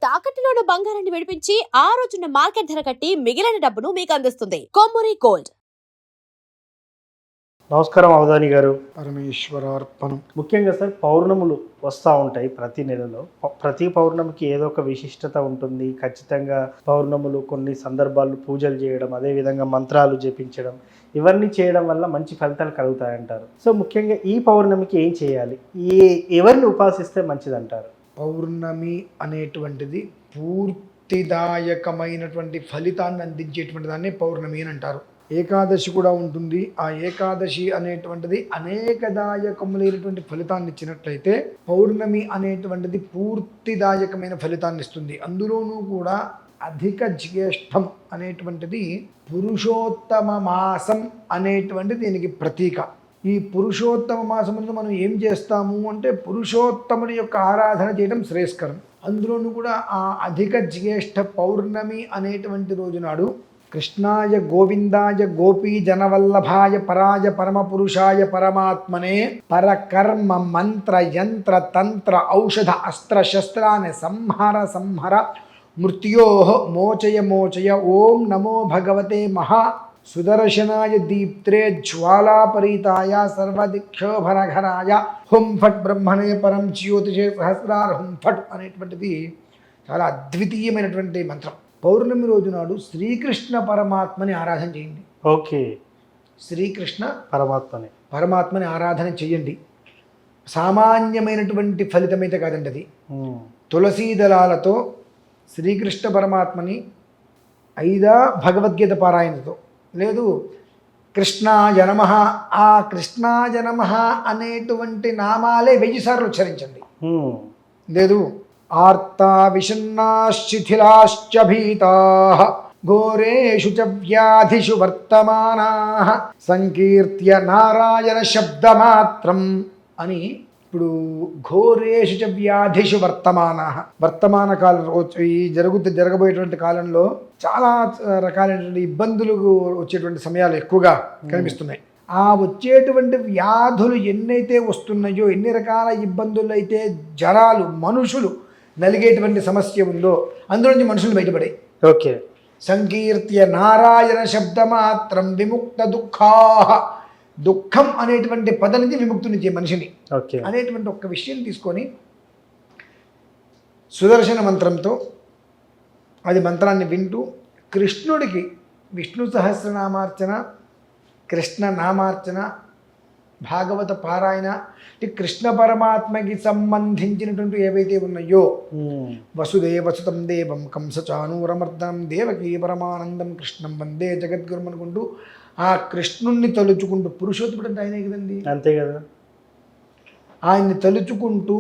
తాకట్టులో ఉన్న బంగారాన్ని విడిపించి ఆ రోజున్న మార్కెట్ ధర కట్టి మిగిలిన డబ్బును మీకు అందిస్తుంది కొమ్మూరి గోల్డ్. నమస్కారం అవధాని గారు. పరమేశ్వరార్పణం. ముఖ్యంగా సార్, పౌర్ణములు వస్తూ ఉంటాయి ప్రతి నెలలో. ప్రతి పౌర్ణమికి ఏదో ఒక విశిష్టత ఉంటుంది. ఖచ్చితంగా పౌర్ణములు కొన్ని సందర్భాలు పూజలు చేయడం, అదేవిధంగా మంత్రాలు జపించడం, ఇవన్నీ చేయడం వల్ల మంచి ఫలితాలు కలుగుతాయంటారు. సో ముఖ్యంగా ఈ పౌర్ణమికి ఏం చేయాలి, ఎవరిని ఉపాసిస్తే మంచిదంటారు? పౌర్ణమి అనేటువంటిది పూర్తిదాయకమైనటువంటి ఫలితాన్ని అందించేటువంటి దాన్ని పౌర్ణమి అని అంటారు. ఏకాదశి కూడా ఉంటుంది. ఆ ఏకాదశి అనేటువంటిది అనేకదాయకములైనటువంటి ఫలితాన్ని ఇచ్చినట్లయితే పౌర్ణమి అనేటువంటిది పూర్తిదాయకమైన ఫలితాన్ని ఇస్తుంది. అందులోనూ కూడా అధిక జ్యేష్ఠం అనేటువంటిది పురుషోత్తమ మాసం అనేటువంటి దీనికి ప్రతీక. ఈ పురుషోత్తమ మాసంలో మనం ఏం చేస్తాము అంటే పురుషోత్తముడి యొక్క ఆరాధన చేయడం శ్రేయస్కరం. అందులోనూ కూడా ఆ అధిక జ్యేష్ఠ పౌర్ణమి అనేటువంటి రోజు నాడు కృష్ణాయ గోవిందాయ గోపీ జనవల్లభాయ పరాయ పరమపురుషాయ పరమాత్మనే పరకర్మ మంత్ర యంత్ర తంత్ర ఔషధ అస్త్ర శస్త్రాన్ని సంహర మృత్యో మోచయ మోచయ ఓం నమో భగవతే మహా సుదర్శనాయ దీప్త్రే జ్వాలాపరీతాయ సర్వదిక్షోభరఘరాయ హుం ఫట్ బ్రహ్మణే పరం జ్యోతిషే సహస్రార్ హుం ఫట్ అనేటువంటిది చాలా అద్వితీయమైనటువంటి మంత్రం. పౌర్ణమి రోజు నాడు శ్రీకృష్ణ పరమాత్మని ఆరాధన చేయండి. ఓకే, శ్రీకృష్ణ పరమాత్మని ఆరాధన చేయండి. సామాన్యమైనటువంటి ఫలితమైతే కాదండి అది. తులసీ దళాలతో శ్రీకృష్ణ పరమాత్మని భగవద్గీత పారాయణతో, లేదు కృష్ణాయ నమః, ఆ కృష్ణాయ నమః అనేటువంటి నామాలే 1000 సార్లు ఉచ్చరించండి. లేదు ఆర్తా విషణ్ణాశ్చిథిలాశ్చ భీతాః ఘోరేషు చ వ్యాధిషు వర్తమానాః సంకీర్త్య నారాయణ శబ్దమాత్రం అని. ఇప్పుడు ఘోరేషు చ వ్యాధిషు వర్తమానాః, వర్తమాన కాలం ఈ జరగబోయేటువంటి కాలంలో చాలా రకాలైనటువంటి ఇబ్బందులు వచ్చేటువంటి సమయాలు ఎక్కువగా కనిపిస్తున్నాయి. ఆ వచ్చేటువంటి వ్యాధులు ఎన్నైతే వస్తున్నాయో, ఎన్ని రకాల ఇబ్బందులు అయితే జరాలు మనుషులు నలిగేటువంటి సమస్య ఉందో అందులో నుంచి మనుషులు బయటపడే. ఓకే, సంకీర్త్య నారాయణ శబ్దమాత్రం విముక్త దుఃఖాః, దుఃఖం అనేటువంటి పద నుంచి విముక్తునిచ్చే మనిషిని అనేటువంటి ఒక్క విషయం తీసుకొని సుదర్శన మంత్రంతో అది మంత్రాన్ని వింటూ కృష్ణుడికి విష్ణు సహస్రనామార్చన, కృష్ణ నామార్చన, భాగవత పారాయణ, కృష్ణ పరమాత్మకి సంబంధించినటువంటి ఏవైతే ఉన్నాయో వసుదేవసుతం దేవం కంసచానూరమర్దనం దేవకీ పరమానందం కృష్ణం వందే జగద్గురుం అనుకుంటూ ఆ కృష్ణుణ్ణి తలుచుకుంటూ, పురుషోత్తముడు అంటే ఆయనే కదండి, అంతే కదా, ఆయన్ని తలుచుకుంటూ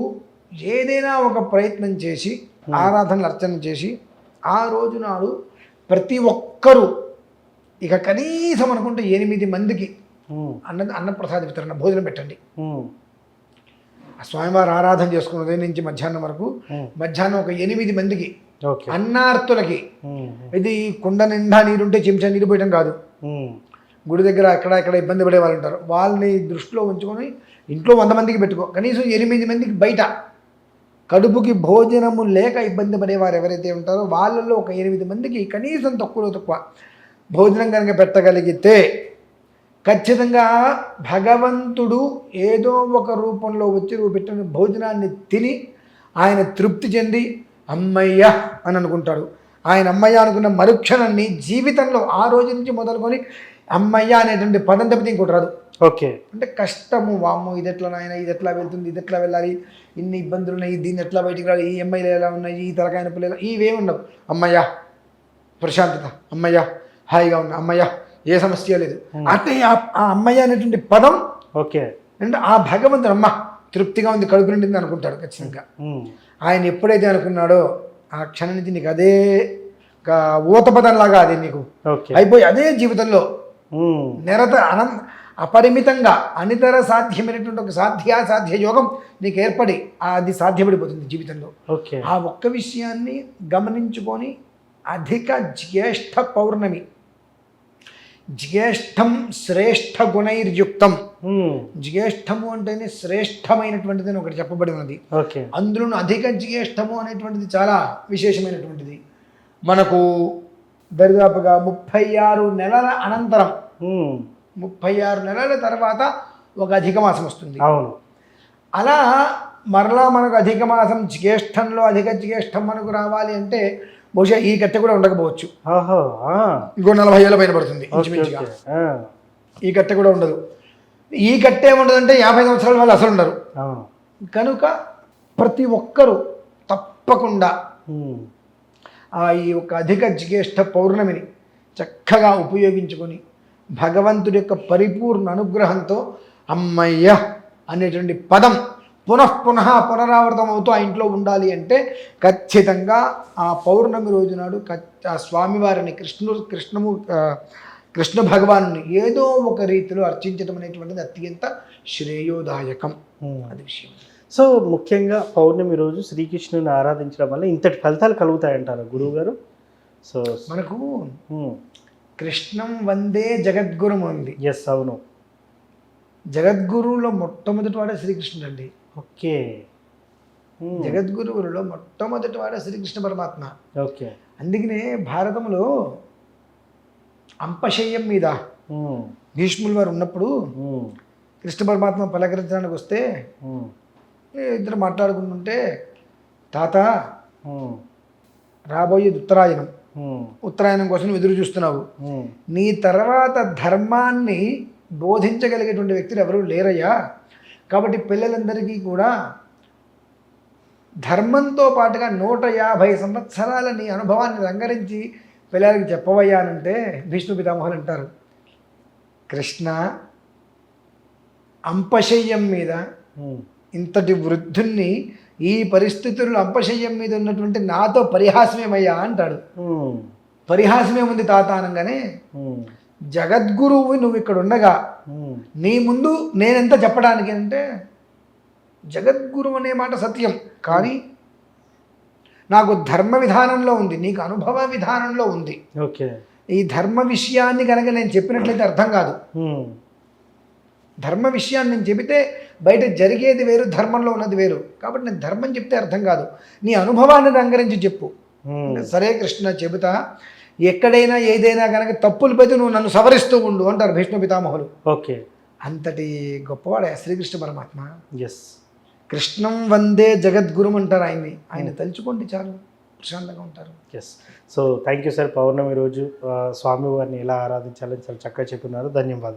ఏదైనా ఒక ప్రయత్నం చేసి ఆరాధనలు అర్చన చేసి ఆ రోజు నాడు ప్రతి ఒక్కరూ ఇక కనీసం అనుకుంటే 8 మందికి అన్నప్రసాద వితరణ భోజనం పెట్టండి. ఆ స్వామివారి ఆరాధన చేసుకున్న ఉదయం నుంచి మధ్యాహ్నం వరకు, మధ్యాహ్నం ఒక 8 మందికి అన్నార్తులకి. ఇది కుండ నిండా నీరుంటే చెంచా నీరు పోయడం కాదు. గుడి దగ్గర అక్కడ ఇబ్బంది పడే వాళ్ళు ఉంటారు, వాళ్ళని దృష్టిలో ఉంచుకొని ఇంట్లో 100 మందికి పెట్టుకో, కనీసం 8 మందికి బయట కడుపుకి భోజనము లేక ఇబ్బంది పడేవారు ఎవరైతే ఉంటారో వాళ్ళల్లో ఒక 8 మందికి కనీసం తక్కువ భోజనం కనుక పెట్టగలిగితే ఖచ్చితంగా భగవంతుడు ఏదో ఒక రూపంలో వచ్చి నువ్వు పెట్టిన భోజనాన్ని తిని ఆయన తృప్తి చెంది అమ్మయ్య అని అనుకుంటాడు. ఆయన అమ్మయ్య అనుకున్న మరుక్షణాన్ని జీవితంలో ఆ రోజు నుంచి మొదలుకొని అమ్మయ్య అనేటువంటి పదం తప్పితే ఇంకోటి రాదు. ఓకే, అంటే కష్టము, వాము ఇది ఎట్లా నాయన, ఇది ఎట్లా వెళ్తుంది, ఇది ఎట్లా వెళ్ళాలి, ఇన్ని ఇబ్బందులు ఉన్నాయి, దీన్ని ఎట్లా బయటికి రాలి, ఈ అమ్మాయిలు ఎలా ఉన్నాయి, ఈ తలకాయ నొప్పులు ఎలా, ఇవేమి ఉండవు. అమ్మయ్య ప్రశాంతత, అమ్మయ్య హాయిగా ఉన్నా, అమ్మయ్య ఏ సమస్య లేదు అంటే ఆ అమ్మయ్య అనేటువంటి పదం. ఓకే, అంటే ఆ భగవంతుడు అమ్మ తృప్తిగా ఉంది, కడుపు నిండింది అనుకుంటాడు ఖచ్చితంగా. ఆయన ఎప్పుడైతే అనుకున్నాడో ఆ క్షణం నుంచి నీకు అదే ఊతపదంలాగా అది నీకు అయిపోయి అదే జీవితంలో అపరిమితంగా అనితర సాధ్యమైనటువంటి ఒక సాధ్య యోగం నీకు ఏర్పడి అది సాధ్యపడిపోతుంది జీవితంలో. ఆ ఒక్క విషయాన్ని గమనించుకొని అధిక జ్యేష్ఠ పౌర్ణమి, జ్యేష్ఠం శ్రేష్ఠ గుణైర్యుక్తం జ్యేష్ఠము అంటేనే శ్రేష్టమైనటువంటిది అని ఒకటి చెప్పబడి ఉన్నది. ఓకే. అందులోనూ అధిక జ్యేష్ఠము అనేటువంటిది చాలా విశేషమైనటువంటిది. మనకు దరిదాపుగా 36 నెలల అనంతరం 36 నెలల తర్వాత ఒక అధిక మాసం వస్తుంది. అవును. అలా మరలా మనకు అధిక మాసం జ్యేష్ఠంలో అధిక జ్యేష్ఠం మనకు రావాలి అంటే బహుశా ఈ కట్టె కూడా ఉండకపోవచ్చు. ఇంకో 40 ఏళ్ళ పైన పడుతుంది ఇంచుమించుగా. ఈ కట్టె కూడా ఉండదు. ఈ కట్టె ఏముండదంటే 50 సంవత్సరాల వాళ్ళు అసలు ఉండరు. కనుక ప్రతి ఒక్కరూ తప్పకుండా ఈ యొక్క అధిక జ్యేష్ఠ పౌర్ణమిని చక్కగా ఉపయోగించుకొని భగవంతుడి యొక్క పరిపూర్ణ అనుగ్రహంతో అమ్మయ్య అనేటువంటి పదం పునరావృతం అవుతూ ఆ ఇంట్లో ఉండాలి అంటే ఖచ్చితంగా ఆ పౌర్ణమి రోజు నాడు ఆ స్వామివారిని కృష్ణ భగవాను ఏదో ఒక రీతిలో అర్చించడం అనేటువంటిది అత్యంత శ్రేయోదాయకం. అది విషయం. సో ముఖ్యంగా పౌర్ణమి రోజు శ్రీకృష్ణుని ఆరాధించడం వల్ల ఇంతటి ఫలితాలు కలుగుతాయంటారు గురువు గారు. సో మనకు కృష్ణం వందే జగద్గురు ఉంది. ఎస్, అవును. జగద్గురువులో మొట్టమొదటి వాడే శ్రీకృష్ణుడు అండి. ఓకే. జగద్గురువులలో మొట్టమొదటి వాడే శ్రీకృష్ణ పరమాత్మ. ఓకే. అందుకనే భారతంలో అంపశయ్యం మీద భీష్ముల వారు ఉన్నప్పుడు కృష్ణ పరమాత్మ పలకరించడానికి వస్తే ఇద్దరు మాట్లాడుకుంటుంటే, తాత రాబోయేది ఉత్తరాయణం కోసం ఎదురు చూస్తున్నావు, నీ తర్వాత ధర్మాన్ని బోధించగలిగేటువంటి వ్యక్తులు ఎవరూ లేరయ్యా, కాబట్టి పిల్లలందరికీ కూడా ధర్మంతో పాటుగా 150 సంవత్సరాల నీ అనుభవాన్ని రంగరించి పిల్లలకి చెప్పవయ్యానంటే భీష్మ పితామహులు అంటారు, కృష్ణ అంపశయ్యం మీద ఇంతటి వృద్ధుణ్ణి ఈ పరిస్థితుల్లో అంపశయ్యం మీద ఉన్నటువంటి నాతో పరిహాసమేమయ్యా అంటాడు. పరిహాసమేముంది తాత అనగానే, జగద్గురువు నువ్వు ఇక్కడ ఉండగా నీ ముందు నేనెంత చెప్పడానికి అంటే, జగద్గురువు అనే మాట సత్యం, కానీ నాకు ధర్మ విధానంలో ఉంది, నీకు అనుభవ విధానంలో ఉంది. ఓకే. ఈ ధర్మ విషయాన్ని కనుక నేను చెప్పినట్లయితే అర్థం కాదు. ధర్మ విషయాన్ని నేను చెబితే బయట జరిగేది వేరు, ధర్మంలో ఉన్నది వేరు. కాబట్టి నేను ధర్మం చెప్తే అర్థం కాదు, నీ అనుభవాన్ని రంగరించి చెప్పు. సరే కృష్ణ చెబుతా, ఎక్కడైనా ఏదైనా కనుక తప్పులు పెట్టి నువ్వు నన్ను సవరిస్తూ ఉండు అంటారు భీష్మ పితామహులు. ఓకే. అంతటి గొప్పవాడే శ్రీకృష్ణ పరమాత్మ. ఎస్. కృష్ణం వందే జగద్గురుం అంటారు ఆయన్ని. ఆయన తలుచుకోండి చాలు, ప్రశాంతంగా ఉంటారు. Yes. So thank you sir. పౌర్ణమి రోజు స్వామివారిని ఎలా ఆరాధించాలని చాలా చక్కగా చెప్పున్నారు. ధన్యవాదాలు.